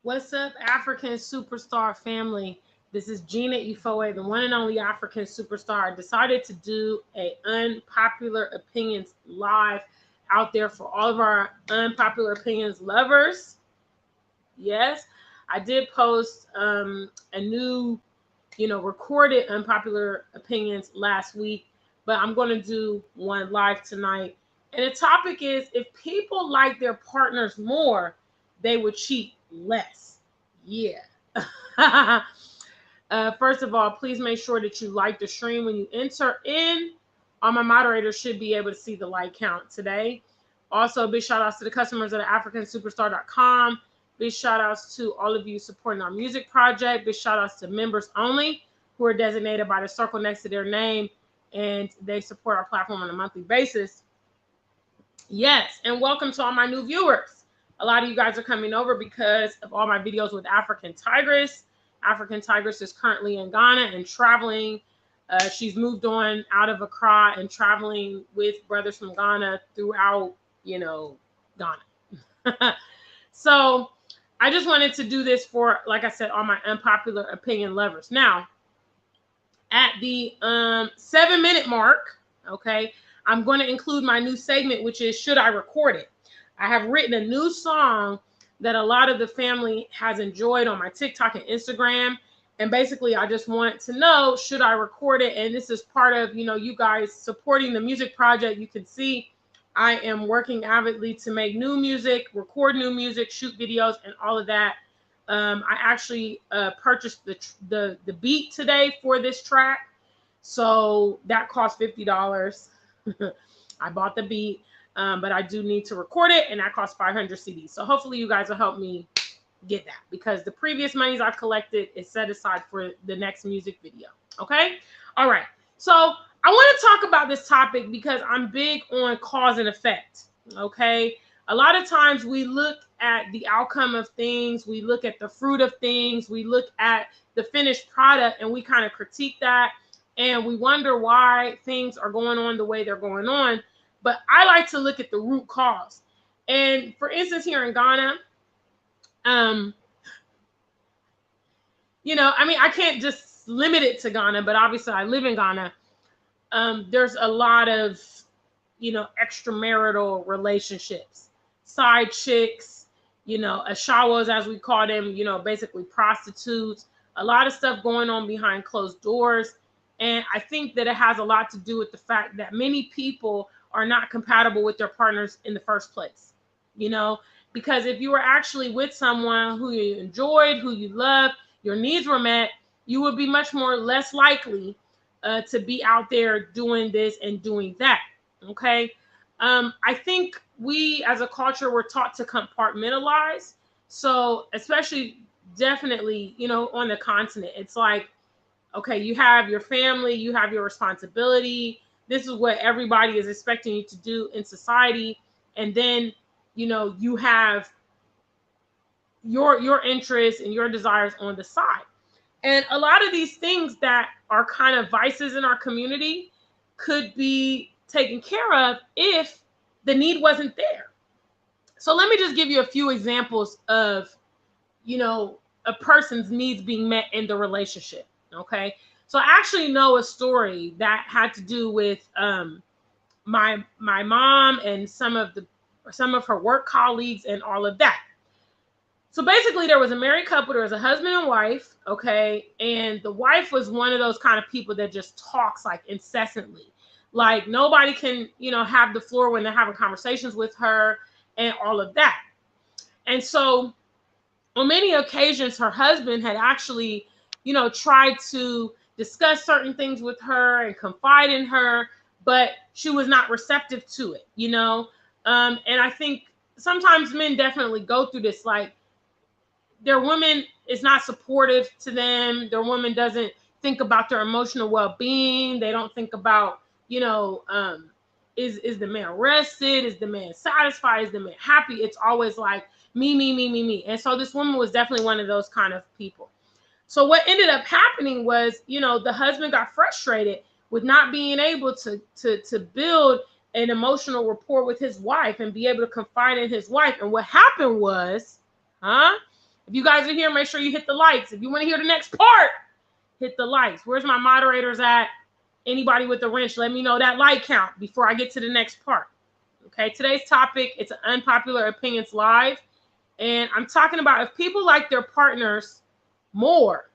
What's up, African Superstar family? This is Gina Ifoe, the one and only African Superstar. I decided to do a unpopular opinions live out there for all of our unpopular opinions lovers. Yes, I did post a new, recorded unpopular opinions last week, but I'm going to do one live tonight. And the topic is if people like their partners more, they would cheat less. Yeah. First of all, please make sure that you like the stream when you enter in. All my moderators should be able to see the like count today. Also, big shout outs to the customers at Afrikansuperstar.com. Big shout outs to all of you supporting our music project. Big shout outs to members only who are designated by the circle next to their name and they support our platform on a monthly basis. Yes, and welcome to all my new viewers. A lot of you guys are coming over because of all my videos with African Tigress. African Tigress is currently in Ghana and traveling. She's moved on out of Accra and traveling with brothers from Ghana throughout, Ghana. So I just wanted to do this for, like I said, all my unpopular opinion lovers. Now, at the 7-minute mark, okay, I'm going to include my new segment, which is Should I Record It? I have written a new song that a lot of the family has enjoyed on my TikTok and Instagram. And basically, I just want to know, should I record it? And this is part of, you guys supporting the music project. You can see I am working avidly to make new music, record new music, shoot videos, and all of that. I actually purchased the beat today for this track. So that cost $50. I bought the beat, but I do need to record it, and that costs 500 CDs. So hopefully you guys will help me get that because the previous monies I've collected is set aside for the next music video. Okay? All right. So I want to talk about this topic because I'm big on cause and effect. Okay? A lot of times we look at the outcome of things, we look at the fruit of things, we look at the finished product, and we kind of critique that, and we wonder why things are going on the way they're going on. But I like to look at the root cause. And for instance, here in Ghana, I can't just limit it to Ghana, but obviously I live in Ghana. There's a lot of, extramarital relationships, side chicks, ashawas, as we call them, basically prostitutes, a lot of stuff going on behind closed doors. And I think that it has a lot to do with the fact that many people are not compatible with their partners in the first place, because if you were actually with someone who you enjoyed, who you loved, your needs were met, you would be much more less likely to be out there doing this and doing that. Okay. I think we as a culture were taught to compartmentalize. So especially definitely, on the continent, it's like, okay, you have your family, you have your responsibility. This is what everybody is expecting you to do in society. And then, you have your interests and your desires on the side. And a lot of these things that are kind of vices in our community could be taken care of if the need wasn't there. So let me just give you a few examples of, a person's needs being met in the relationship. Okay. So I actually know a story that had to do with my mom and some of her work colleagues and all of that. So basically there was a married couple, there was a husband and wife, okay, and the wife was one of those kind of people that just talks like incessantly. Like nobody can, have the floor when they're having conversations with her and all of that. And so on many occasions her husband had actually, tried to discuss certain things with her and confide in her, but she was not receptive to it, and I think sometimes men definitely go through this, like their woman is not supportive to them. Their woman doesn't think about their emotional well-being. They don't think about, is the man rested? Is the man satisfied? Is the man happy? It's always like me, me, me, me, me. And so this woman was definitely one of those kind of people. So what ended up happening was, the husband got frustrated with not being able to build an emotional rapport with his wife and be able to confide in his wife. And what happened was, If you guys are here, make sure you hit the likes. If you want to hear the next part, hit the likes. Where's my moderators at? Anybody with a wrench, let me know that like count before I get to the next part. Okay, today's topic, it's an Unpopular Opinions Live. And I'm talking about if people like their partners more,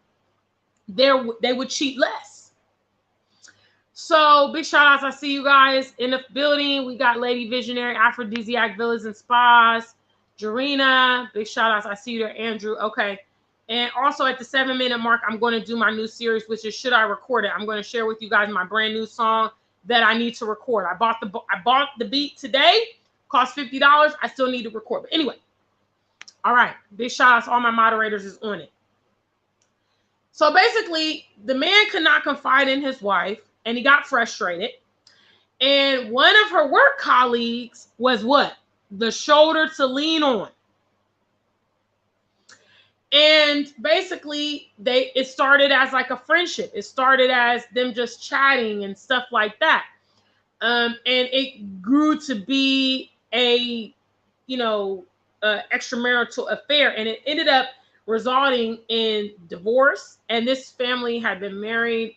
they would cheat less. So big shout outs. I see you guys in the building. We got Lady Visionary, Aphrodisiac Villas and Spas, Drina. Big shout outs. I see you there, Andrew. Okay. And also at the 7-minute mark, I'm going to do my new series, which is Should I Record It? I'm going to share with you guys my brand new song that I need to record. I bought the beat today. Cost $50. I still need to record. But anyway. All right. Big shout outs. All my moderators is on it. So basically, the man could not confide in his wife, and he got frustrated. And one of her work colleagues was what? The shoulder to lean on. And basically, it started as like a friendship. It started as them just chatting and stuff like that. And it grew to be a, extramarital affair. And it ended up resulting in divorce. And this family had been married,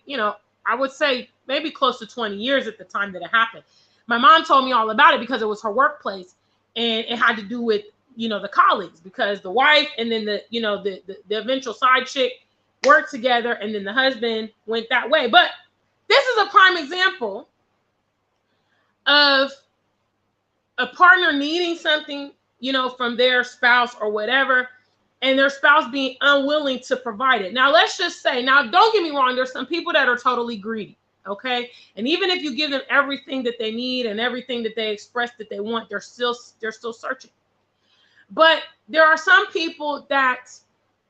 I would say maybe close to 20 years at the time that it happened. My mom told me all about it because it was her workplace. And it had to do with, the colleagues, because the wife and then the eventual side chick worked together, and then the husband went that way. But this is a prime example of a partner needing something, from their spouse or whatever, and their spouse being unwilling to provide it. Now, let's just say, don't get me wrong, there's some people that are totally greedy, okay? And even if you give them everything that they need and everything that they express that they want, they're still searching. But there are some people that,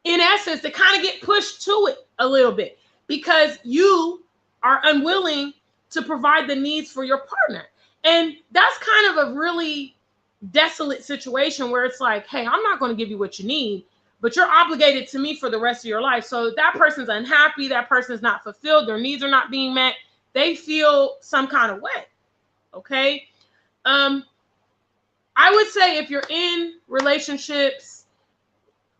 in essence, they kind of get pushed to it a little bit because you are unwilling to provide the needs for your partner. And that's kind of a really desolate situation where it's like, hey, I'm not going to give you what you need, but you're obligated to me for the rest of your life. So that person's unhappy, that person's not fulfilled, their needs are not being met, they feel some kind of way. Okay. I would say if you're in relationships,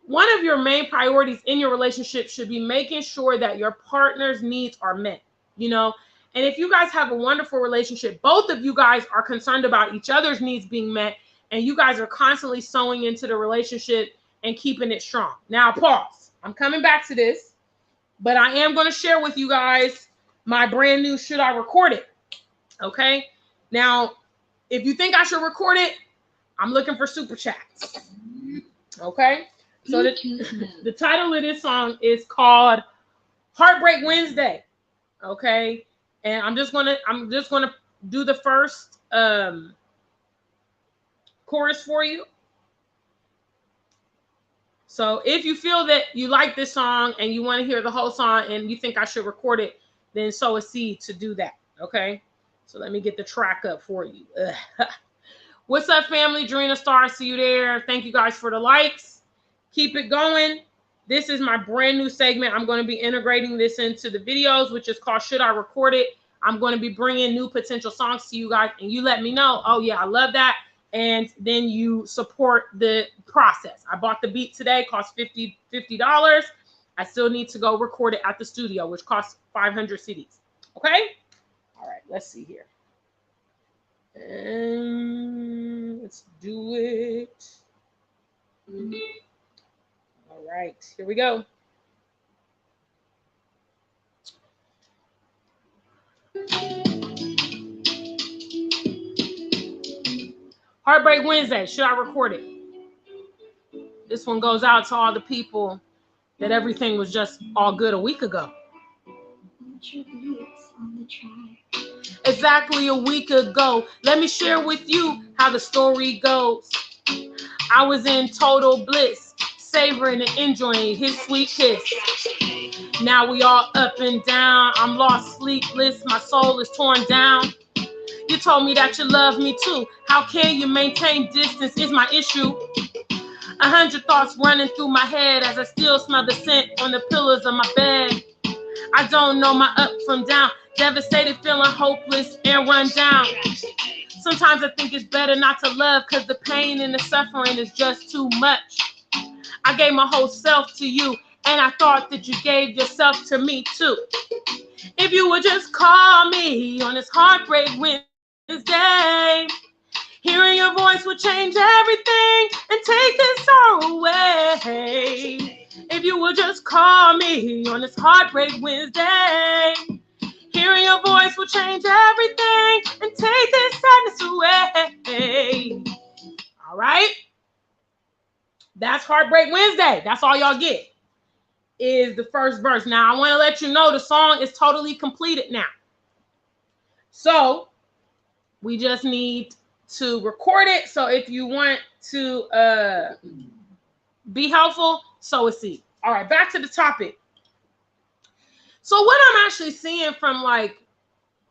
one of your main priorities in your relationship should be making sure that your partner's needs are met, And if you guys have a wonderful relationship, both of you guys are concerned about each other's needs being met, and you guys are constantly sewing into the relationship and keeping it strong. Now, pause. I'm coming back to this, but I am going to share with you guys my brand new Should I Record It? Okay. Now, if you think I should record it, I'm looking for super chats. Okay. So the title of this song is called Heartbreak Wednesday. Okay. And I'm just gonna do the first chorus for you. So if you feel that you like this song and you want to hear the whole song and you think I should record it, then sow a seed to do that. Okay. So let me get the track up for you. What's up, family? Drina Star, see you there. Thank you guys for the likes. Keep it going. This is my brand new segment. I'm going to be integrating this into the videos, which is called Should I Record It? I'm going to be bringing new potential songs to you guys, and you let me know, oh yeah, I love that. And then you support the process. I bought the beat today, cost $50. I still need to go record it at the studio, which costs 500 CDs. Okay? All right, let's see here. And let's do it. All right, here we go. Heartbreak Wednesday, should I record it? This one goes out to all the people that everything was just all good a week ago. Exactly a week ago. Let me share with you how the story goes. I was in total bliss, savoring and enjoying his sweet kiss. Now we all up and down. I'm lost, sleepless. My soul is torn down. You told me that you love me too. How can you maintain distance is my issue. 100 thoughts running through my head as I still smell the scent on the pillows of my bed. I don't know my up from down. Devastated, feeling hopeless and run down. Sometimes I think it's better not to love because the pain and the suffering is just too much. I gave my whole self to you, and I thought that you gave yourself to me too. If you would just call me on this Heartbreak Wednesday, hearing your voice would change everything and take this sorrow away. If you would just call me on this Heartbreak Wednesday, hearing your voice will change everything and take this sadness away. All right? That's Heartbreak Wednesday. That's all y'all get is the first verse. Now, I want to let you know the song is totally completed now. So, we just need to record it. So, if you want to be helpful, sow a seed. All right, back to the topic. So, what I'm actually seeing from like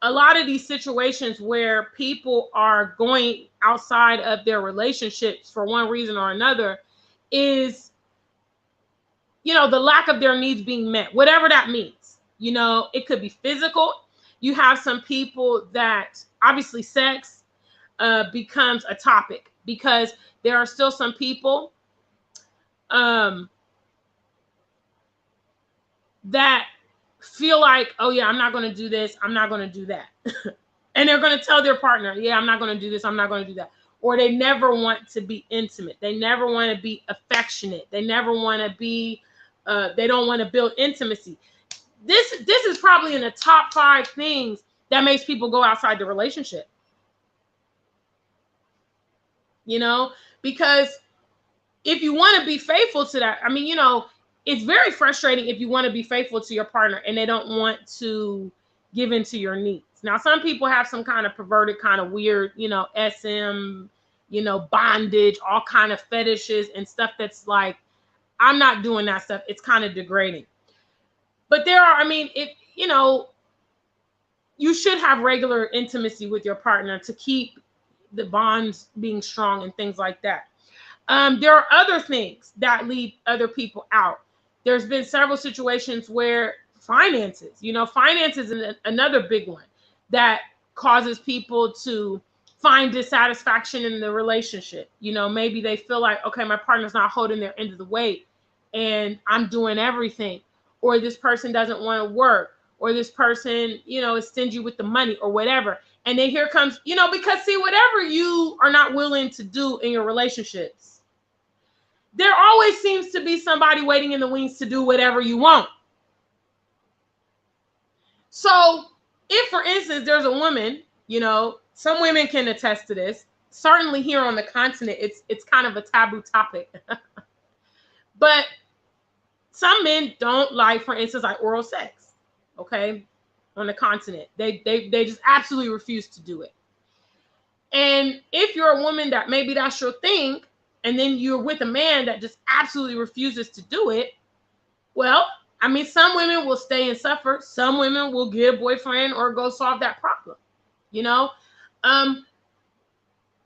a lot of these situations where people are going outside of their relationships for one reason or another is, you know, the lack of their needs being met, whatever that means. You know, it could be physical. You have some people that obviously sex becomes a topic because there are still some people that feel like, oh yeah, I'm not going to do this, I'm not going to do that. And they're going to tell their partner, yeah, I'm not going to do this, I'm not going to do that. Or they never want to be intimate. They never want to be affectionate. They never want to be, they don't want to build intimacy. This is probably in the top 5 things that makes people go outside the relationship. You know, because if you want to be faithful to that, I mean, you know, it's very frustrating if you want to be faithful to your partner and they don't want to give into your needs. Now, some people have some kind of perverted, kind of weird, you know, SM, you know, bondage, all kind of fetishes and stuff that's like, I'm not doing that stuff. It's kind of degrading. But there are, I mean, it, you know, you should have regular intimacy with your partner to keep the bonds being strong and things like that. There are other things that lead other people out. There's been several situations where finances, you know, finances is another big one that causes people to find dissatisfaction in the relationship. You know, maybe they feel like, okay, my partner's not holding their end of the weight and I'm doing everything. Or this person doesn't want to work. Or this person, you know, is stingy with the money or whatever. And then here comes, you know, because see, whatever you are not willing to do in your relationships, there always seems to be somebody waiting in the wings to do whatever you want. So if, for instance, there's a woman, you know, some women can attest to this. Certainly here on the continent, it's kind of a taboo topic. But some men don't like, for instance, like oral sex, okay, on the continent. They just absolutely refuse to do it. And if you're a woman that maybe that's your thing, and then you're with a man that just absolutely refuses to do it, well, I mean, some women will stay and suffer. Some women will get a boyfriend or go solve that problem, you know?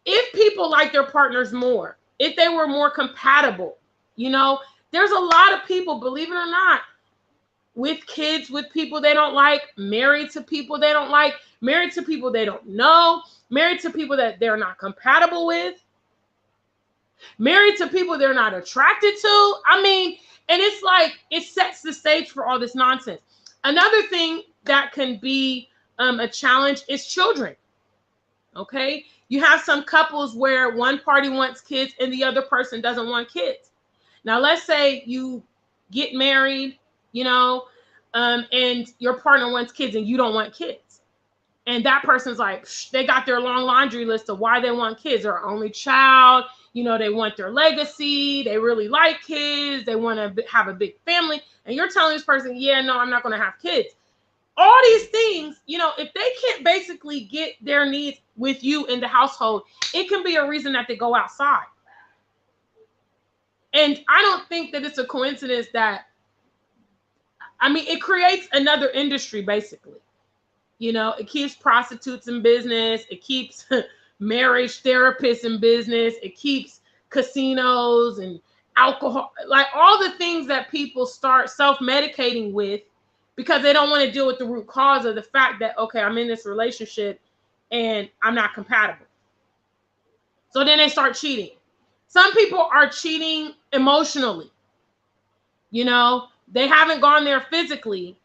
If people like their partners more, if they were more compatible, you know, there's a lot of people, believe it or not, with kids, with people they don't like, married to people they don't like, married to people they don't know, married to people that they're not compatible with, married to people they're not attracted to. I mean, and it's like, it sets the stage for all this nonsense. Another thing that can be a challenge is children. Okay. You have some couples where one party wants kids and the other person doesn't want kids. Now, let's say you get married, you know, and your partner wants kids and you don't want kids. And that person's like, they got their long laundry list of why they want kids. They're only child, you know, they want their legacy. They really like kids. They want to have a big family. And you're telling this person, yeah, no, I'm not going to have kids. All these things, you know, if they can't basically get their needs with you in the household, it can be a reason that they go outside. And I don't think that it's a coincidence that, I mean, it creates another industry, basically. You know, it keeps prostitutes in business. It keeps marriage therapists in business. It keeps casinos and alcohol, like all the things that people start self-medicating with because they don't want to deal with the root cause of the fact that, okay, I'm in this relationship and I'm not compatible. So then they start cheating. Some people are cheating emotionally. You know, they haven't gone there physically,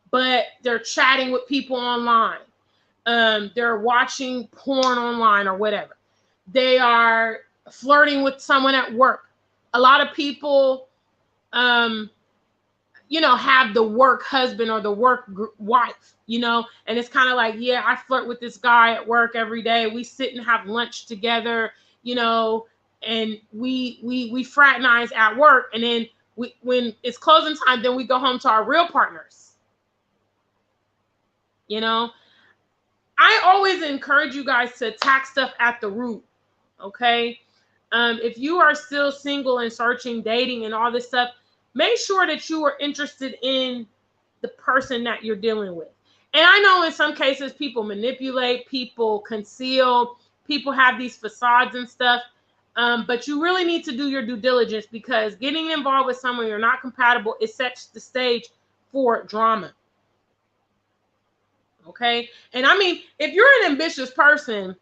but they're chatting with people online. They're watching porn online or whatever. They are flirting with someone at work. A lot of people, you know, have the work husband or the work wife, you know, and it's kind of like, yeah, I flirt with this guy at work every day. We sit and have lunch together, you know, and we fraternize at work, and then when it's closing time, then we go home to our real partners. You know, I always encourage you guys to attack stuff at the root. Okay, if you are still single and searching, dating, and all this stuff, make sure that you are interested in the person that you're dealing with. And I know in some cases people manipulate, people conceal, people have these facades and stuff. But you really need to do your due diligence, because getting involved with someone you're not compatible, it sets the stage for drama. Okay. And I mean, if you're an ambitious person,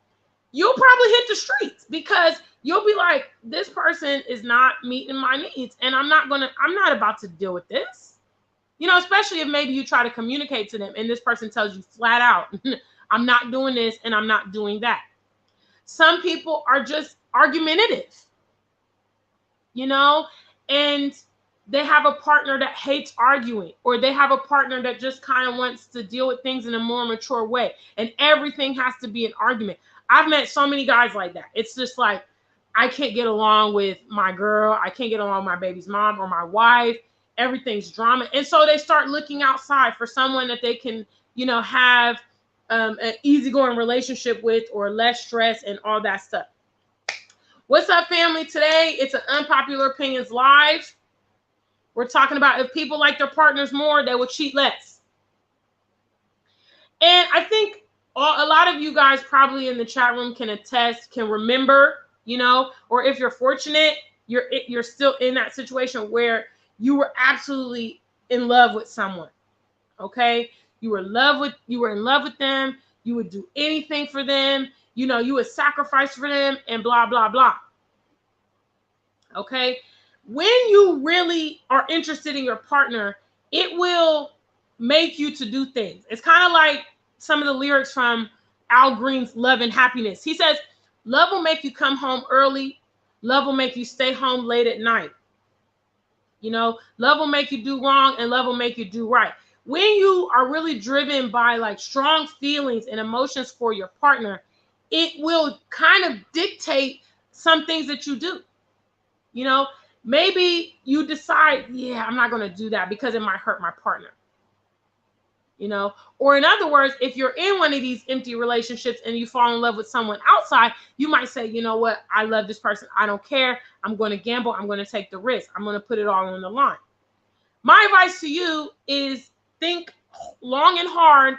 you'll probably hit the streets, because you'll be like, this person is not meeting my needs, and I'm not about to deal with this. You know, especially if maybe you try to communicate to them and this person tells you flat out, I'm not doing this and I'm not doing that. Some people are just argumentative, you know, and they have a partner that hates arguing, or they have a partner that just kind of wants to deal with things in a more mature way, and everything has to be an argument. I've met so many guys like that. It's just like, I can't get along with my girl. I can't get along with my baby's mom or my wife. Everything's drama. And so they start looking outside for someone that they can, you know, have an easygoing relationship with, or less stress and all that stuff. What's up, family? Today, it's an Unpopular Opinions Live. We're talking about if people like their partners more, they will cheat less. And I think a lot of you guys probably in the chat room can attest, can remember, you know, or if you're fortunate, you're still in that situation where you were absolutely in love with someone. Okay, you were in love with them. You would do anything for them. You know, you would sacrifice for them, and blah blah blah. Okay, when you really are interested in your partner, it will make you to do things. It's kind of like some of the lyrics from Al Green's Love and Happiness. He says, love will make you come home early. Love will make you stay home late at night. You know, love will make you do wrong, and love will make you do right. When you are really driven by like strong feelings and emotions for your partner, it will kind of dictate some things that you do. You know, maybe you decide, yeah, I'm not going to do that because it might hurt my partner. You know, or in other words, if you're in one of these empty relationships and you fall in love with someone outside, you might say, you know what, I love this person. I don't care. I'm going to gamble. I'm going to take the risk. I'm going to put it all on the line. My advice to you is think long and hard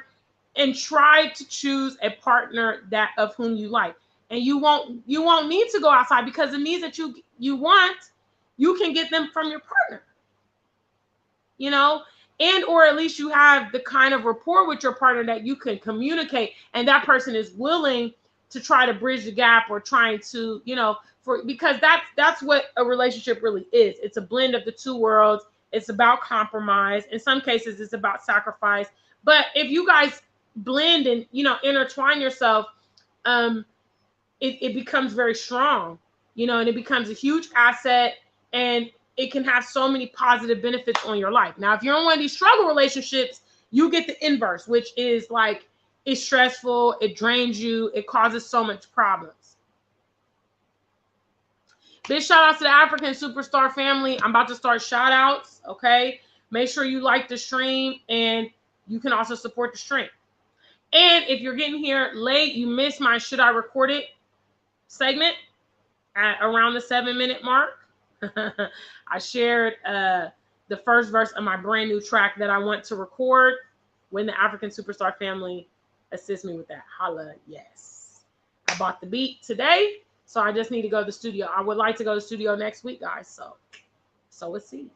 and try to choose a partner that of whom you like. And you won't need to go outside, because the needs that you want, you can get them from your partner. You know, and or at least you have the kind of rapport with your partner that you can communicate, and that person is willing to try to bridge the gap, or trying to, you know, because that's what a relationship really is. It's a blend of the two worlds. It's about compromise. In some cases, it's about sacrifice. But if you guys blend and, you know, intertwine yourself, it becomes very strong, you know, and it becomes a huge asset, and it can have so many positive benefits on your life. Now, if you're in one of these struggle relationships, you get the inverse, which is like, it's stressful, it drains you, it causes so much problems. Big shout out to the Afrikansuperstar family. I'm about to start shout outs. Okay. Make sure you like the stream, and you can also support the stream. And if you're getting here late, you missed my Should I Record It segment at around the 7-minute mark. I shared the first verse of my brand new track that I want to record. When the Afrikansuperstar family assists me with that, holla, yes. I bought the beat today, so I just need to go to the studio. I would like to go to the studio next week, guys. So let's see.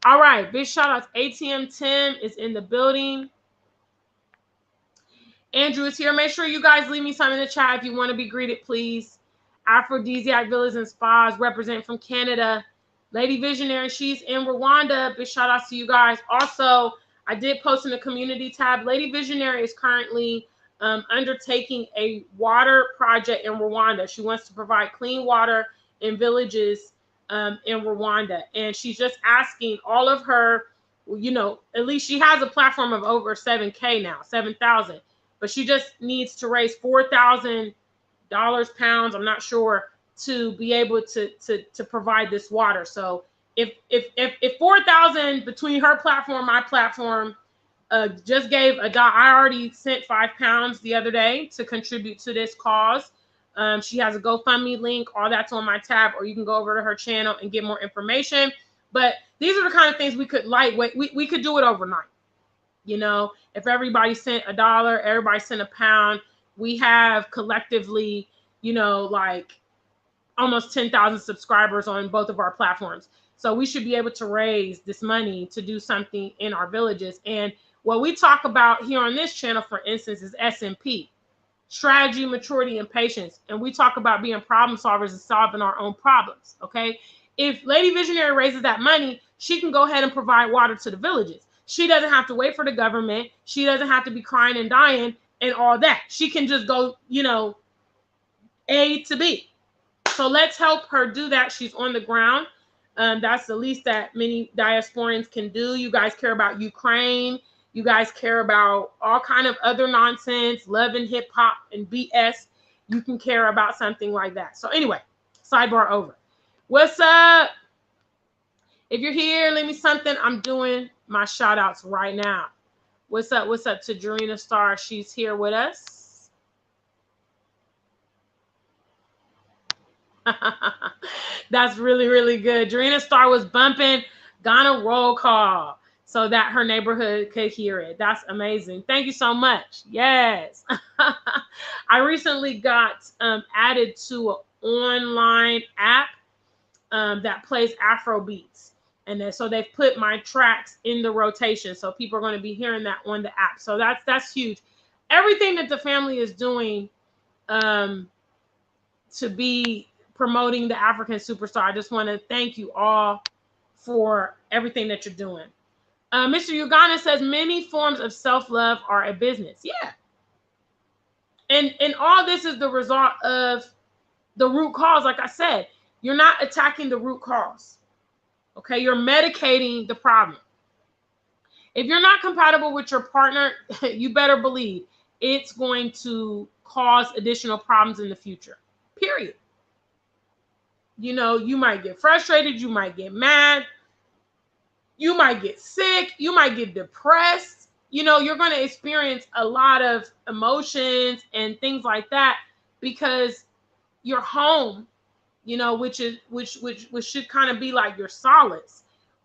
All right, big shout outs. ATM Tim is in the building. Andrew is here. Make sure you guys leave me some in the chat if you want to be greeted, please. Aphrodisiac Villas and Spas represent from Canada. Lady Visionary, she's in Rwanda. Big shout out to you guys. Also, I did post in the community tab. Lady Visionary is currently undertaking a water project in Rwanda. She wants to provide clean water in villages in Rwanda. And she's just asking all of her, at least she has a platform of over 7K now, 7,000. But she just needs to raise $4,000, pounds, I'm not sure, to be able to provide this water. So if 4,000 between her platform, my platform, just gave $1. I already sent £5 the other day to contribute to this cause. She has a GoFundMe link. All that's on my tab, or you can go over to her channel and get more information. But these are the kind of things we could lightweight. We could do it overnight. If everybody sent $1, everybody sent £1, we have collectively, like almost 10,000 subscribers on both of our platforms. So we should be able to raise this money to do something in our villages. And what we talk about here on this channel, for instance, is SMP, strategy, maturity, and patience. And we talk about being problem solvers and solving our own problems. Okay. If Lady Visionary raises that money, she can go ahead and provide water to the villages. She doesn't have to wait for the government. She doesn't have to be crying and dying and all that. She can just go, A to B. So let's help her do that. She's on the ground. That's the least that many diasporans can do. You guys care about Ukraine. You guys care about all kind of other nonsense, love and hip hop and BS. You can care about something like that. So anyway, sidebar over. What's up? If you're here, leave me something. I'm doing my shout outs right now. What's up? What's up to Drina Star? She's here with us. That's really, really good. Drina Star was bumping Ghana roll call so that her neighborhood could hear it. That's amazing. Thank you so much. Yes. I recently got added to an online app that plays Afro beats. And then, so they've put my tracks in the rotation. So people are going to be hearing that on the app. So that's huge. Everything that the family is doing to be promoting the African Superstar, I just want to thank you all for everything that you're doing. Mr. Uganda says many forms of self-love are a business. Yeah. And all this is the result of the root cause. Like I said, you're not attacking the root cause. Okay, you're medicating the problem. If you're not compatible with your partner, you better believe it's going to cause additional problems in the future. Period. You might get frustrated, you might get mad, you might get sick, you might get depressed. You're going to experience a lot of emotions and things like that because your home, which should kind of be like your solace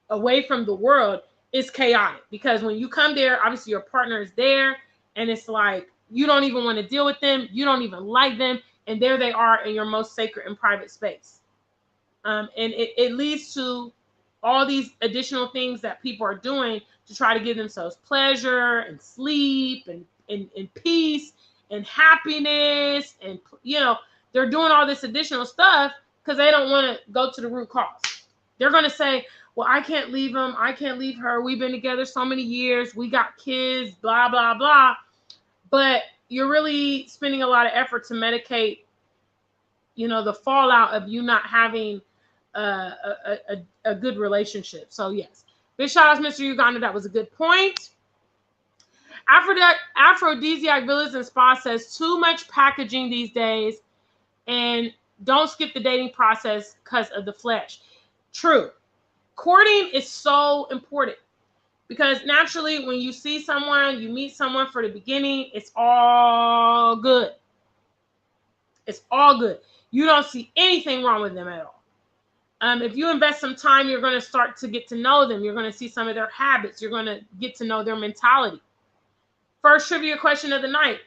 away from the world, is chaotic. Because when you come there, obviously your partner is there, and it's like you don't even want to deal with them, you don't even like them, and there they are in your most sacred and private space. And it leads to all these additional things that people are doing to try to give themselves pleasure and sleep and peace and happiness, and they're doing all this additional stuff because they don't want to go to the root cause. They're going to say, well, I can't leave him. I can't leave her. We've been together so many years. We got kids, blah, blah, blah. But you're really spending a lot of effort to medicate, the fallout of you not having a good relationship. So, yes. Big shout out to Mr. Uganda. That was a good point. Aphrodisiac Villas and Spa says too much packaging these days, and don't skip the dating process because of the flesh. True. Courting is so important because naturally when you see someone, you meet someone for the beginning, it's all good. It's all good. You don't see anything wrong with them at all. If you invest some time, you're going to start to get to know them. You're going to see some of their habits. You're going to get to know their mentality. First trivia question of the night.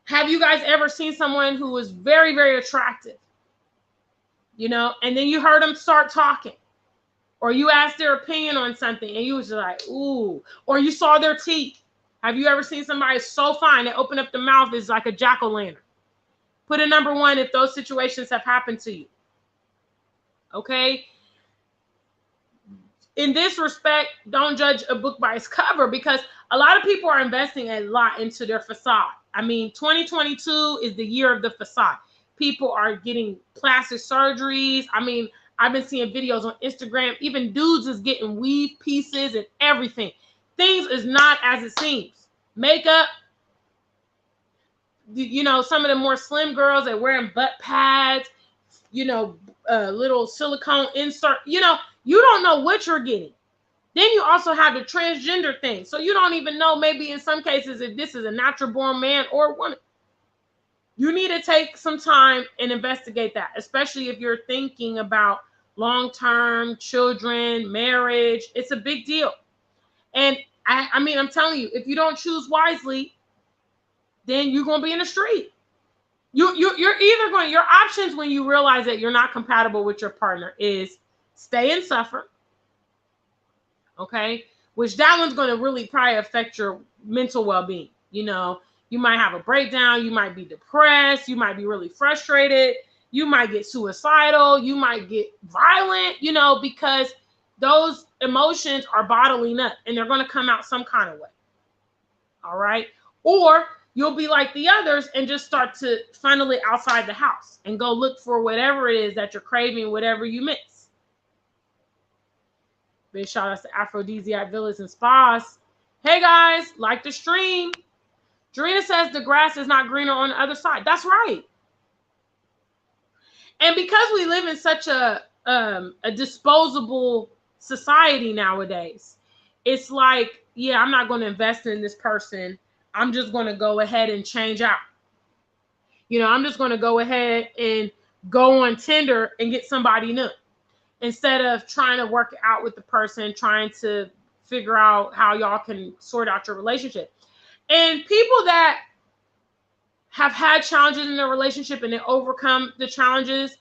Have you guys ever seen someone who was very, very attractive? And then you heard them start talking. Or you asked their opinion on something and you was like, ooh. Or you saw their teeth. Have you ever seen somebody so fine they open up the mouth is like a jack-o'-lantern? Put a number 1 if those situations have happened to you. Okay? in this respect, don't judge a book by its cover, because a lot of people are investing a lot into their facade. I mean, 2022 is the year of the facade. People are getting plastic surgeries. I mean, I've been seeing videos on Instagram. Even dudes is getting weave pieces and everything. Things is not as it seems. Makeup, you know, some of the more slim girls are wearing butt pads, you know, little silicone insert. You know, you don't know what you're getting. Then you also have the transgender thing. So you don't even know, maybe in some cases, if this is a natural born man or woman. You need to take some time and investigate that, especially if you're thinking about long-term children, marriage. It's a big deal. And I mean, I'm telling you, if you don't choose wisely, then you're going to be in the street. You're either going, your options when you realize that you're not compatible with your partner is stay and suffer. Okay. Which that one's going to really probably affect your mental well-being. You know, you might have a breakdown. You might be depressed. You might be really frustrated. You might get suicidal. You might get violent, you know, because those emotions are bottling up and they're going to come out some kind of way. All right. Or you'll be like the others and just start to funnel it outside the house and go look for whatever it is that you're craving, whatever you miss. Big shout outs to Aphrodisiac Villas and Spas. Hey guys, like the stream. Drina says the grass is not greener on the other side. That's right. And because we live in such a disposable society nowadays, it's like, yeah, I'm not going to invest in this person. I'm just going to go ahead and change out. You know, I'm just going to go ahead and go on Tinder and get somebody new instead of trying to work out with the person, trying to figure out how y'all can sort out your relationship. And people that have had challenges in their relationship and they overcome the challenges,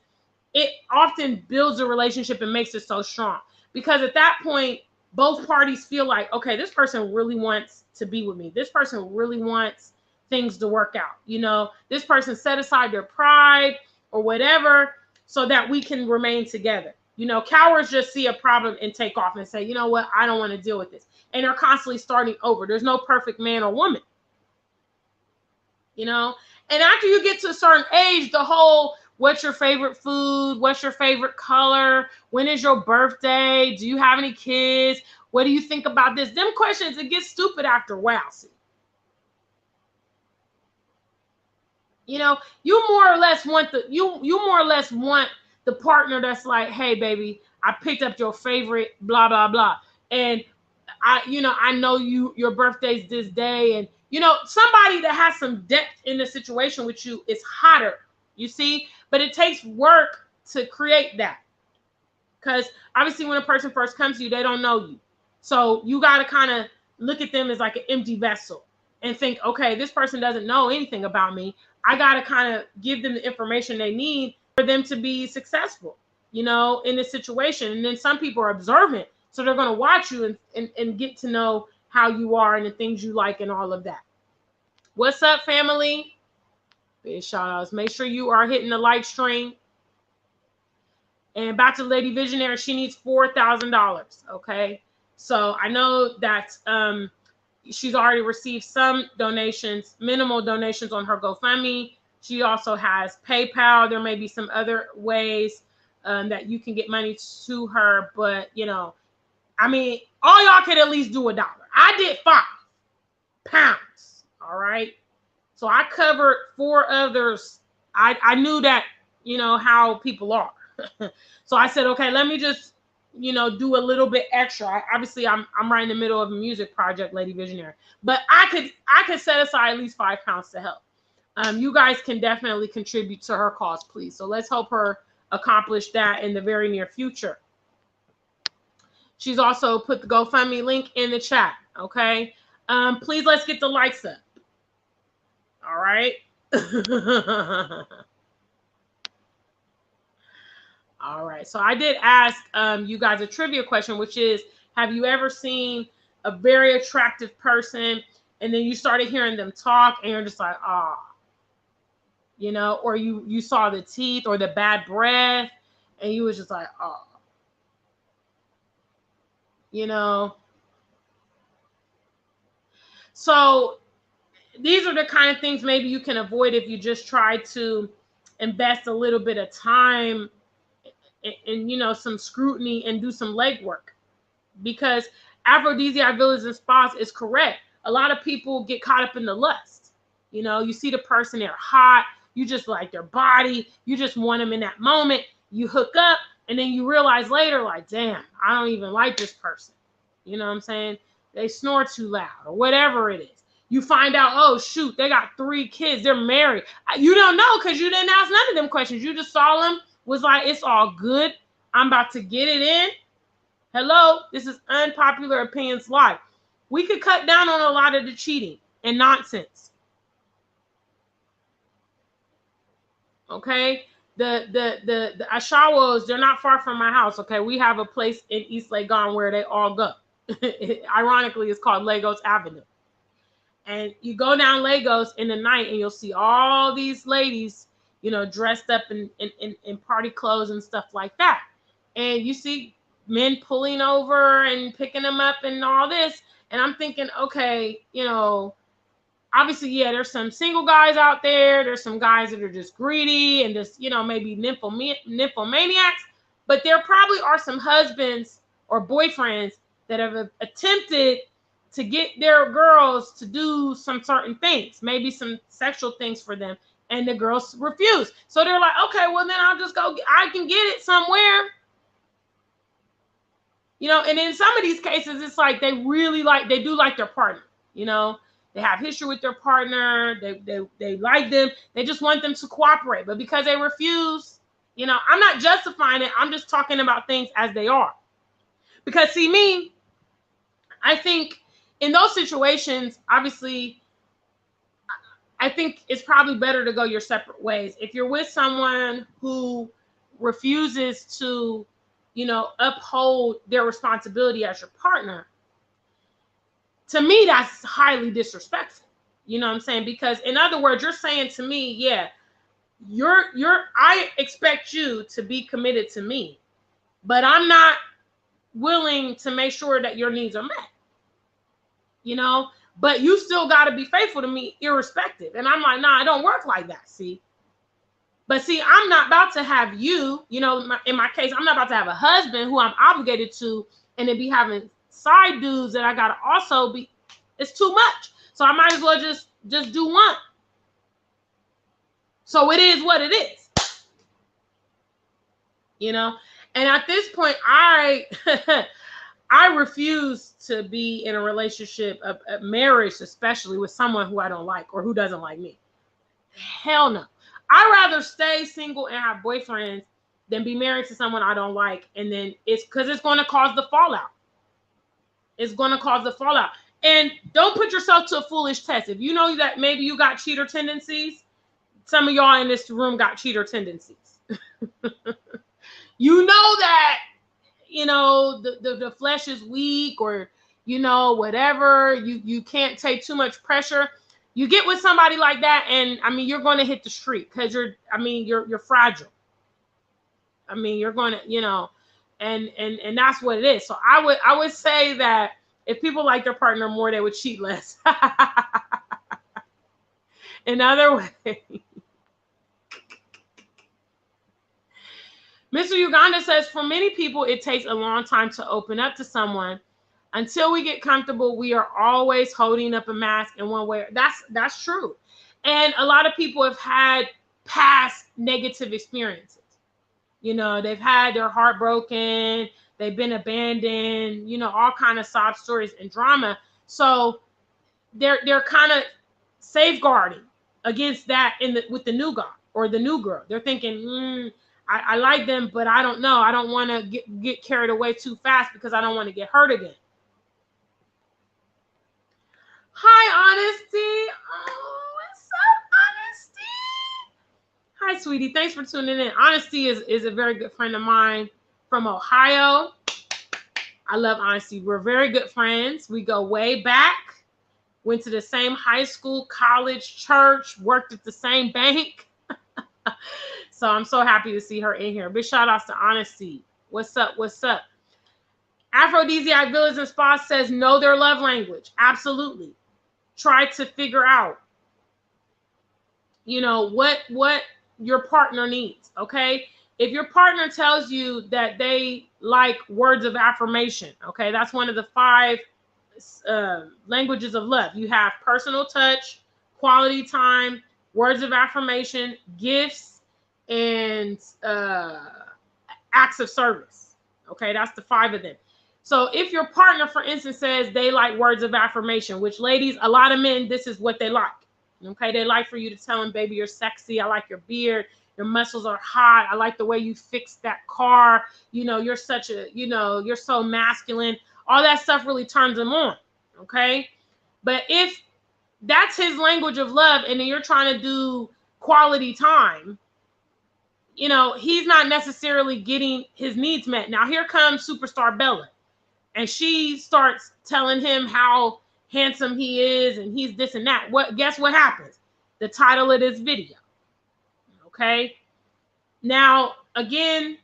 it often builds a relationship and makes it so strong. Because at that point, both parties feel like, okay, this person really wants to be with me. This person really wants things to work out. You know, this person set aside their pride or whatever so that we can remain together. You know, cowards just see a problem and take off and say, you know what, I don't want to deal with this. And they're constantly starting over. There's no perfect man or woman. You know, and after you get to a certain age, the whole, what's your favorite food? What's your favorite color? When is your birthday? Do you have any kids? What do you think about this? Them questions, it gets stupid after a while. See? You know, you more or less want the partner that's like, hey, baby, I picked up your favorite, blah, blah, blah. And I know your birthday's this day. And, you know, somebody that has some depth in the situation with you is hotter, you see? But it takes work to create that. Because obviously when a person first comes to you, they don't know you. So you got to kind of look at them as like an empty vessel and think, okay, this person doesn't know anything about me. I got to kind of give them the information they need for them to be successful, you know, in this situation. And then some people are observant. So they're going to watch you and get to know how you are and the things you like and all of that. What's up, family? Big shout outs. Make sure you are hitting the like stream. And back to Lady Visionary, she needs $4,000. Okay. So I know that she's already received some donations, minimal donations on her GoFundMe. She also has PayPal. There may be some other ways that you can get money to her. But, you know, I mean, all y'all could at least do $1. I did £5. All right. So I covered 4 others. I knew that, you know, how people are. So I said, okay, let me just, you know, do a little bit extra. Obviously, I'm right in the middle of a music project, Lady Visionary. But I could set aside at least £5 to help. You guys can definitely contribute to her cause, please. So let's help her accomplish that in the very near future. She's also put the GoFundMe link in the chat. Okay. Please, let's get the likes up. All right. All right. So I did ask you guys a trivia question, which is, have you ever seen a very attractive person and then you started hearing them talk and you're just like, ah, you know, or you saw the teeth or the bad breath and you was just like, oh. you know. So these are the kind of things maybe you can avoid if you just try to invest a little bit of time and you know, some scrutiny and do some legwork. Because aphrodisiac villas and spas is correct. A lot of people get caught up in the lust. You know, you see the person, they're hot, you just like their body, you just want them in that moment, you hook up, and then you realize later, like, damn, I don't even like this person. You know what I'm saying? They snore too loud or whatever it is. You find out, oh shoot, they got 3 kids, they're married. You don't know because you didn't ask none of them questions. You just saw them, was like, it's all good, I'm about to get it in. Hello, this is Unpopular Opinions Live. We could cut down on a lot of the cheating and nonsense. Okay, the Ashawos, they're not far from my house. Okay, we have a place in East Legon where they all go. Ironically, it's called Lagos Avenue. And you go down Lagos in the night and you'll see all these ladies, you know, dressed up in party clothes and stuff like that. And you see men pulling over and picking them up and all this. And I'm thinking, okay, you know, obviously, yeah, there's some single guys out there. There's some guys that are just greedy and just, you know, maybe nymphomaniacs. But there probably are some husbands or boyfriends that have attempted to get their girls to do some certain things, maybe some sexual things for them, and the girls refuse. So they're like, okay, well, then I'll just go, I can get it somewhere. You know, and in some of these cases, it's like they really like, they do like their partner, you know. They have history with their partner. They like them. They just want them to cooperate. But because they refuse, you know, I'm not justifying it. I'm just talking about things as they are. Because see, me, I think in those situations, obviously, I think it's probably better to go your separate ways. If you're with someone who refuses to, you know, uphold their responsibility as your partner, to me, that's highly disrespectful. You know what I'm saying? Because in other words, you're saying to me, yeah, I expect you to be committed to me, but I'm not willing to make sure that your needs are met. You know, but you still got to be faithful to me irrespective. And I'm like, nah, it don't work like that. See, but see, I'm not about to have you, you know, in my case, I'm not about to have a husband who I'm obligated to, and then be having side dudes that I gotta also be. It's too much. So I might as well just do one. So it is what it is. You know, and at this point, I refuse to be in a relationship, a marriage, especially with someone who I don't like or who doesn't like me. Hell no. I'd rather stay single and have boyfriends than be married to someone I don't like. And then it's because it's going to cause the fallout. It's going to cause the fallout. And don't put yourself to a foolish test. If you know that maybe you got cheater tendencies, some of y'all in this room got cheater tendencies. You know that, you know, the flesh is weak, or, you know, whatever. You can't take too much pressure. You get with somebody like that, and I mean, you're going to hit the street because you're fragile. I mean, you're going to, you know, and that's what it is. So I would say that if people like their partner more, they would cheat less. In other ways. Mr. Uganda says, for many people, it takes a long time to open up to someone. Until we get comfortable, we are always holding up a mask in one way. That's true. And a lot of people have had past negative experiences. You know, they've had their heart broken, they've been abandoned, you know, all kind of sob stories and drama. So they're kind of safeguarding against that with the new guy or the new girl. They're thinking, I like them, but I don't know. I don't want to get carried away too fast because I don't want to get hurt again. Hi, Honesty. Oh, what's up, Honesty? Hi, sweetie. Thanks for tuning in. Honesty is a very good friend of mine from Ohio. I love Honesty. We're very good friends. We go way back. Went to the same high school, college, church, worked at the same bank. So I'm so happy to see her in here. Big shout outs to Honesty. What's up? What's up? Aphrodisiac Villas and Spas says know their love language. Absolutely. Try to figure out, you know, what your partner needs, okay? If your partner tells you that they like words of affirmation, okay, that's one of the 5 languages of love. You have personal touch, quality time, words of affirmation, gifts, and acts of service. Okay, that's the 5 of them. So if your partner, for instance, says they like words of affirmation, which ladies, a lot of men, this is what they like. Okay, they like for you to tell them, baby, you're sexy. I like your beard. Your muscles are hot. I like the way you fixed that car. You know, you're such a, you know, you're so masculine. All that stuff really turns them on. Okay. But if that's his language of love and then you're trying to do quality time, you know, he's not necessarily getting his needs met. Now, here comes superstar Bella. And she starts telling him how handsome he is and he's this and that. Guess what happens? The title of this video. Okay. Now, again,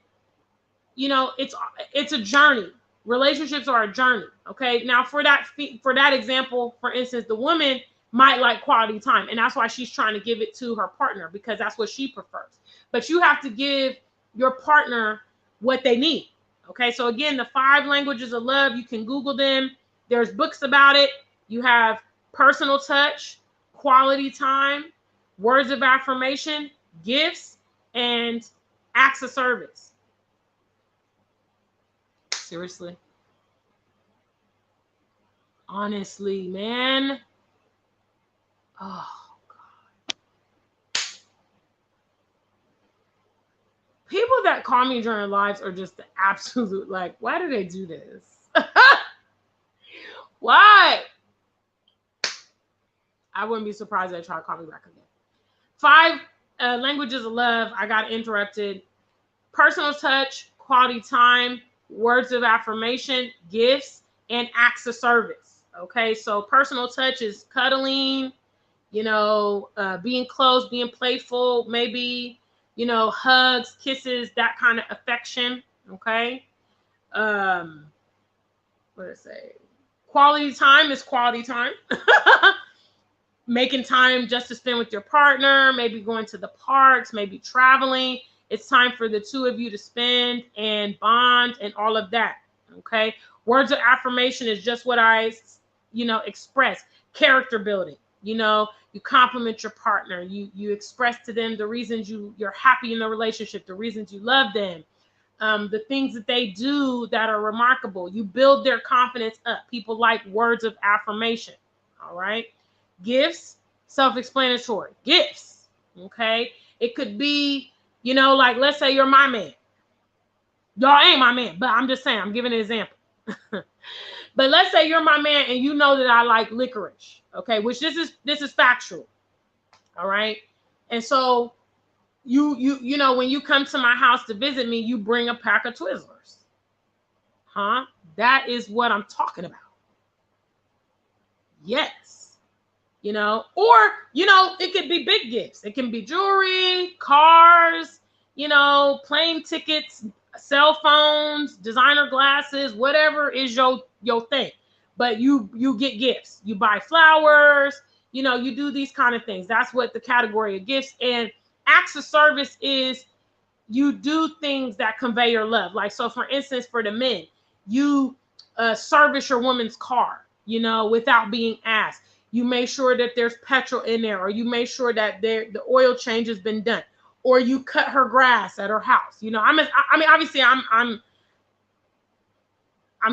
you know, it's a journey. Relationships are a journey. Okay. Now, for that example, for instance, the woman might like quality time, and that's why she's trying to give it to her partner, because that's what she prefers. But you have to give your partner what they need. Okay. So again, the 5 languages of love, you can Google them. There's books about it. You have personal touch, quality time, words of affirmation, gifts, and acts of service. Seriously. Honestly, man. Oh, God. People that call me during lives are just the absolute, like, why do they do this? Why? I wouldn't be surprised if they try to call me back again. 5 languages of love. I got interrupted. Personal touch, quality time, words of affirmation, gifts, and acts of service. Okay, so personal touch is cuddling, you know, being close, being playful, maybe, you know, hugs, kisses, that kind of affection. Okay. What did I say? Quality time is quality time. Making time just to spend with your partner, maybe going to the parks, maybe traveling. It's time for the 2 of you to spend and bond and all of that. Okay. Words of affirmation is just what I, you know, express. Character building. You know, you compliment your partner. You express to them the reasons you're happy in the relationship, the reasons you love them, the things that they do that are remarkable. You build their confidence up. People like words of affirmation. All right. Gifts, self-explanatory. Gifts. Okay. It could be, you know, like, let's say you're my man. Y'all ain't my man, but I'm just saying, I'm giving an example. But let's say you're my man and you know that I like licorice. Okay, which this is factual. All right. And so you know, when you come to my house to visit me, you bring a pack of Twizzlers. Huh? That is what I'm talking about. Yes. You know, or, you know, it could be big gifts. It can be jewelry, cars, you know, plane tickets, cell phones, designer glasses, whatever is your thing. But you get gifts. You buy flowers, you know, you do these kind of things. That's what the category of gifts. And acts of service is you do things that convey your love. Like, so for instance, for the men, you service your woman's car, you know, without being asked. You make sure that there's petrol in there, or you make sure that the oil change has been done, or you cut her grass at her house. You know, I mean, obviously I'm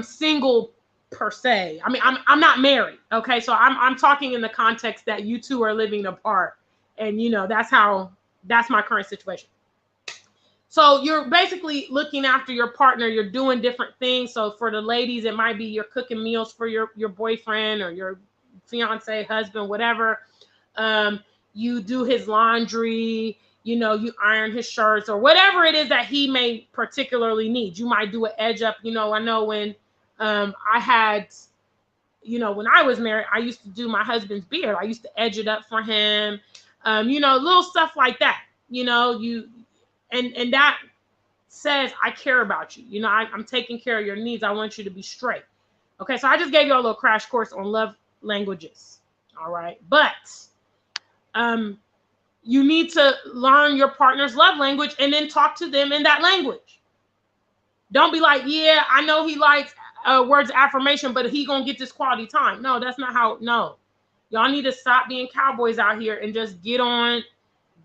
single per se. I mean, I'm not married. Okay. So I'm talking in the context that you two are living apart, and, you know, that's my current situation. So you're basically looking after your partner. You're doing different things. So for the ladies, it might be you're cooking meals for your boyfriend or your fiance, husband, whatever. You do his laundry, you know, you iron his shirts or whatever it is that he may particularly need. You might do an edge up. You know, I know when I had, you know, when I was married, I used to do my husband's beard. I used to edge it up for him. You know, little stuff like that, you know, and that says, I care about you. You know, I'm taking care of your needs. I want you to be straight. Okay, so I just gave you a little crash course on love languages. All right, but you need to learn your partner's love language and then talk to them in that language. Don't be like, yeah, I know he likes words of affirmation, but he gonna get this quality time. No, that's not how. No, y'all need to stop being cowboys out here and just get on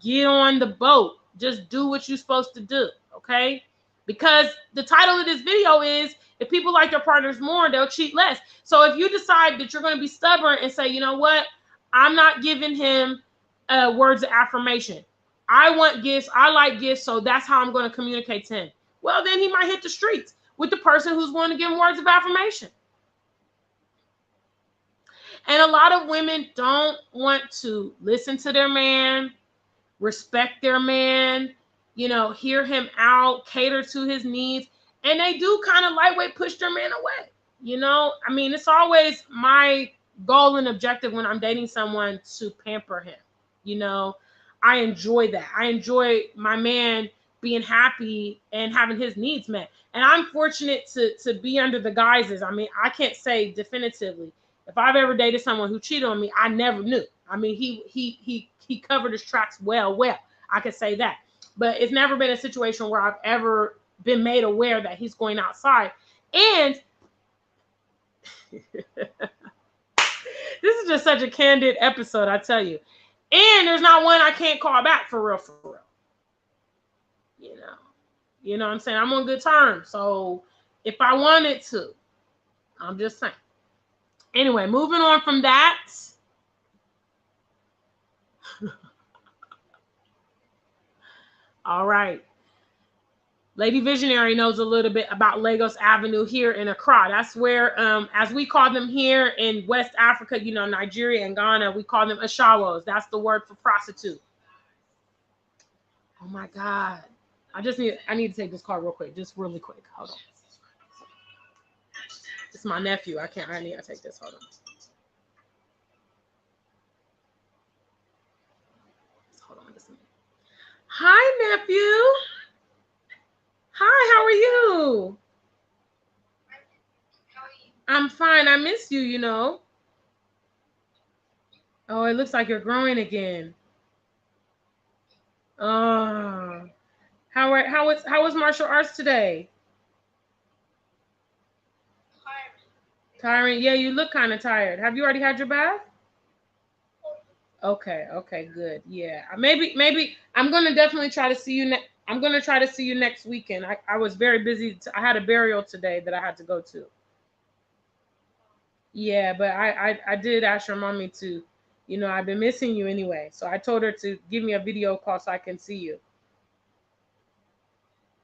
the boat. Just do what you're supposed to do, okay? Because the title of this video is, if people like their partners more, they'll cheat less. So if you decide that you're going to be stubborn and say, you know what, I'm not giving him words of affirmation. I want gifts. I like gifts, so that's how I'm going to communicate to him. Well, then he might hit the streets with the person who's going to give him words of affirmation. And a lot of women don't want to listen to their man, respect their man, you know, hear him out, cater to his needs. And they do kind of lightweight push their man away. You know, I mean, it's always my goal and objective when I'm dating someone to pamper him. You know, I enjoy that. I enjoy my man being happy and having his needs met. And I'm fortunate to be under the guises. I mean, I can't say definitively. If I've ever dated someone who cheated on me, I never knew. I mean, he covered his tracks well. I could say that. But it's never been a situation where I've ever been made aware that he's going outside. And this is just such a candid episode, I tell you. And there's not one I can't call back for real. You know what I'm saying? I'm on good terms. So if I wanted to, I'm just saying. Anyway, moving on from that. All right. Lady Visionary knows a little bit about Lagos Avenue here in Accra. That's where, as we call them here in West Africa, you know, Nigeria and Ghana, we call them ashawos. That's the word for prostitute. Oh my God. I need to take this call real quick, just really quick. Hold on. It's my nephew. I need to take this. Hold on. Hold on just a minute. Hi, nephew. Hi, how are you? I'm fine. I miss you, you know. Oh, it looks like you're growing again. Oh. How was martial arts today? Tiring. Yeah, you look kind of tired. Have you already had your bath? Okay, good. Yeah. Maybe I'm gonna definitely try to see you I'm gonna try to see you next weekend. I was very busy. I had a burial today that I had to go to. Yeah, but I did ask your mommy to, you know, I've been missing you anyway. So I told her to give me a video call so I can see you.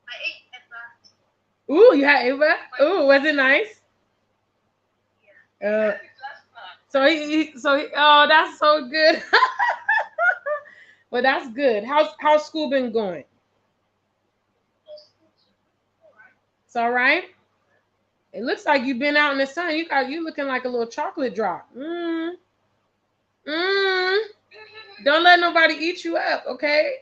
I ate Eva. Ooh, you had Eva? Ooh, was it nice? Yeah. Oh, that's so good. Well, that's good. How's school been going? It's all right. It looks like you've been out in the sun. You looking like a little chocolate drop. Don't let nobody eat you up, okay?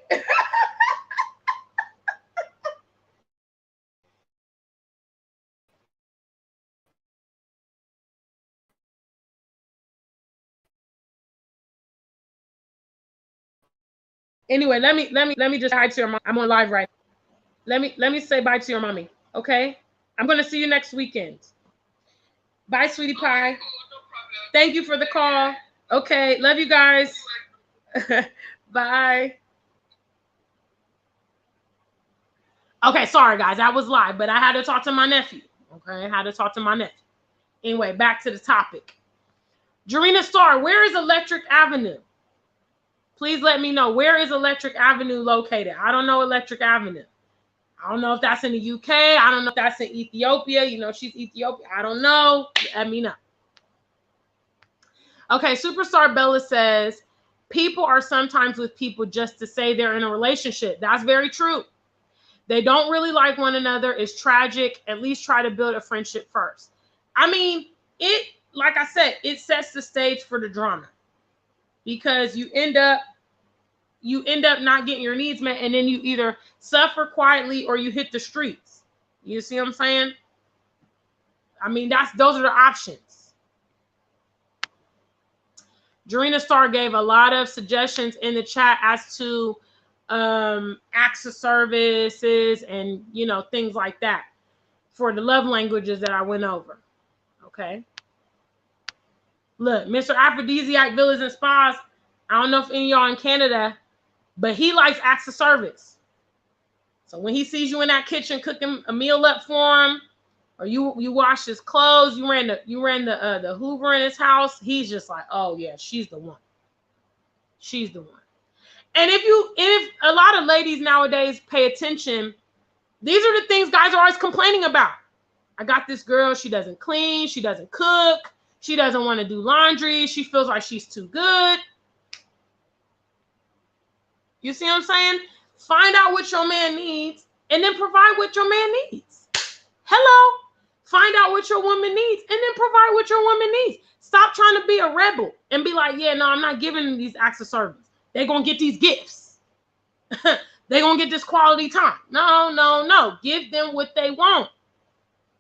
Anyway, let me just say hi to your mom. I'm on live right now. Let me say bye to your mommy, okay? I'm gonna see you next weekend. Bye, sweetie pie. No Thank you for the call. Okay, love you guys. Bye. Okay, sorry guys, I was live, but I had to talk to my nephew. Okay, I had to talk to my nephew. Anyway, back to the topic. Drina Star, where is Electric Avenue? Please let me know, where is Electric Avenue located? I don't know Electric Avenue. I don't know if that's in the UK. I don't know if that's in Ethiopia. You know, she's Ethiopian. I don't know. Let me know. Okay, Superstar Bella says, people are sometimes with people just to say they're in a relationship. That's very true. They don't really like one another. It's tragic. At least try to build a friendship first. I mean, like I said, it sets the stage for the drama. Because you end up, you end up not getting your needs met, and then you either suffer quietly or you hit the streets. You see what I'm saying? I mean, those are the options. Drina Star gave a lot of suggestions in the chat as to acts of services and, you know, things like that for the love languages that I went over. Okay. Look, Mr. Aphrodisiac Villas and Spas, I don't know if any of y'all in Canada, but he likes acts of service. So when he sees you in that kitchen cooking a meal up for him, or you washed his clothes, you ran the Hoover in his house, he's just like, oh yeah, she's the one. She's the one. And if a lot of ladies nowadays pay attention, these are the things guys are always complaining about. I got this girl, she doesn't clean, she doesn't cook, she doesn't want to do laundry, she feels like she's too good. You see what I'm saying? Find out what your man needs and then provide what your man needs. Hello? Find out what your woman needs and then provide what your woman needs. Stop trying to be a rebel and be like, yeah, no, I'm not giving them these acts of service. They're going to get these gifts. They're going to get this quality time. No, no, no. Give them what they want.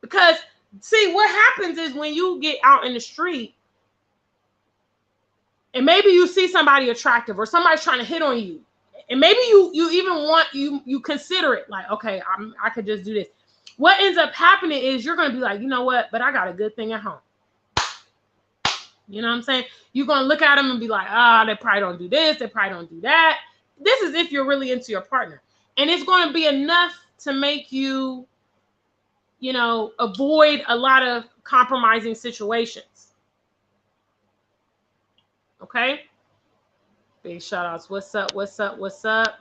Because, see, what happens is when you get out in the street and maybe you see somebody attractive or somebody's trying to hit on you, and maybe you even want, you consider it like, okay, I could just do this. What ends up happening is you're going to be like, you know what, but I got a good thing at home. You know what I'm saying? You're going to look at them and be like, they probably don't do this. They probably don't do that. This is if you're really into your partner. And it's going to be enough to make you, you know, avoid a lot of compromising situations. Okay? Big shout outs. What's up? What's up? What's up?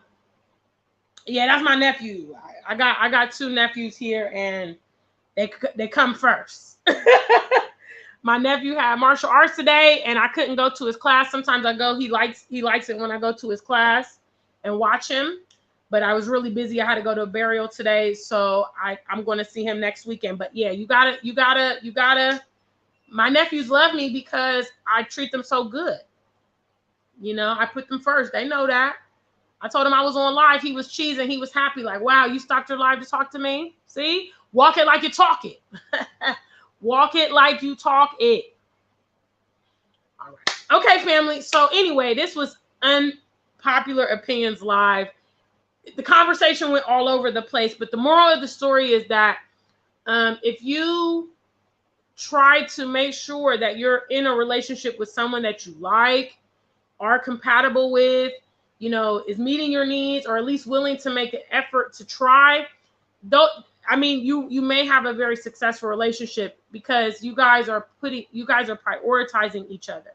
Yeah, that's my nephew. I got two nephews here, and they come first. My nephew had martial arts today, and I couldn't go to his class. Sometimes I go. He likes it when I go to his class and watch him. But I was really busy. I had to go to a burial today, so I'm going to see him next weekend. But yeah, you gotta. My nephews love me because I treat them so good. You know, I put them first. They know that. I told him I was on live. He was cheesing. He was happy. Like, wow, you stopped your live to talk to me? See? Walk it like you talk it. Walk it like you talk it. All right. Okay, family. So anyway, this was Unpopular Opinions Live. The conversation went all over the place, but the moral of the story is that if you try to make sure that you're in a relationship with someone that you like, are compatible with, you know, is meeting your needs, or at least willing to make an effort to try, I mean, you may have a very successful relationship because you guys are prioritizing each other.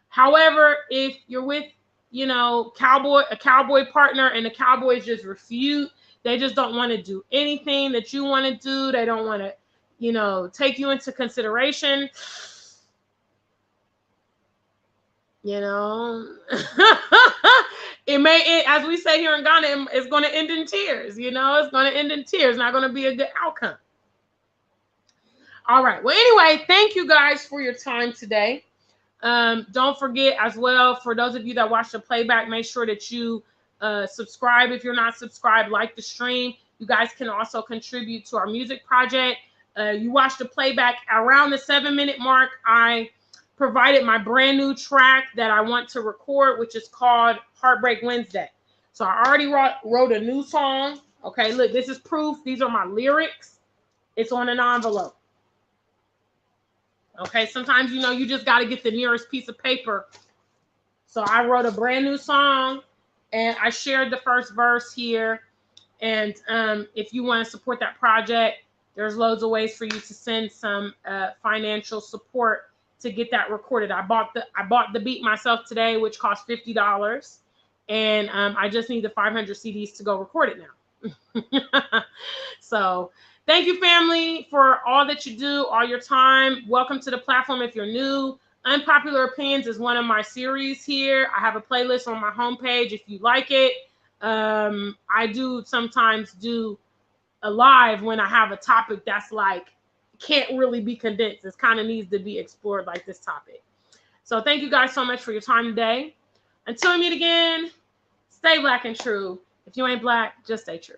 However, if you're with, you know, a cowboy partner, and the cowboys just refuse, they just don't want to do anything that you want to do. They don't want to, you know, take you into consideration. You know, as we say here in Ghana, it's going to end in tears. You know, it's going to end in tears. Not going to be a good outcome. All right. Well, anyway, thank you guys for your time today. Don't forget as well, for those of you that watch the playback, make sure that you subscribe. If you're not subscribed, like the stream. You guys can also contribute to our music project. You watch the playback around the 7-minute mark. I provided my brand new track that I want to record, which is called Heartbreak Wednesday. So I already wrote a new song. Okay, look, this is proof. These are my lyrics. It's on an envelope. Okay, sometimes, you know, you just got to get the nearest piece of paper. So I wrote a brand new song, and I shared the first verse here. And if you want to support that project, there's loads of ways for you to send some financial support to get that recorded. I bought the beat myself today, which cost $50, and I just need the 500 CDs to go record it now. So thank you, family, for all that you do, all your time. Welcome to the platform if you're new. Unpopular Opinions is one of my series here. I have a playlist on my homepage if you like it. I do sometimes do a live when I have a topic that's like can't really be condensed. It kind of needs to be explored, like this topic. So thank you guys so much for your time today. Until we meet again, Stay black and true. If you ain't black, just stay true.